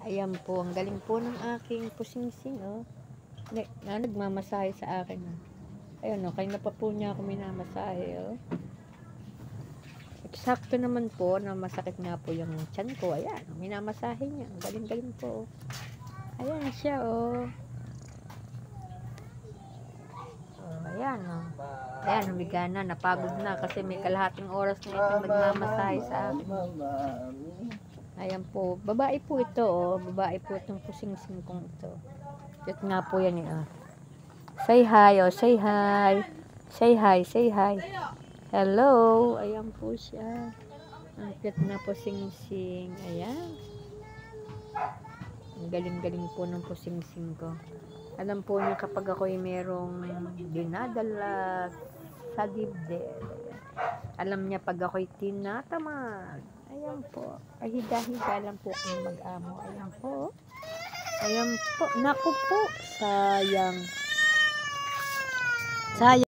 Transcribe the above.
Ayan po, ang galing po ng aking pusingsing, oh. Nagmamasahe sa akin, oh. Ayun, oh, kanina pa po niya ako minamasahe, oh. Eksakto naman po na masakit nga po yung tiyan ko. Ayan, minamasahe niya. Ang galing-galing po. Ayan siya, oh. Ayan, oh. Ayan, humiga na. Napagod na kasi may kalahating oras na itong nagmamasahe sa akin. Ayan po. Babae po ito, oh. Babae po itong pusingsing kong ito. Cute nga po yan, eh, oh. Say hi, oh. Say hi. Say hi, say hi. Hello. Ayan po siya. Ang cute na pusingsing. Ayan. Ang galing-galing po ng pusingsing ko. Alam po niya kapag ako'y merong dinadala sa dibdib. Alam niya pag ako'y tinatamad. Ayan po. Ay, higa-higa lang po kung mag-amo. Ayan po. Ayan po. Naku po. Sayang. Sayang.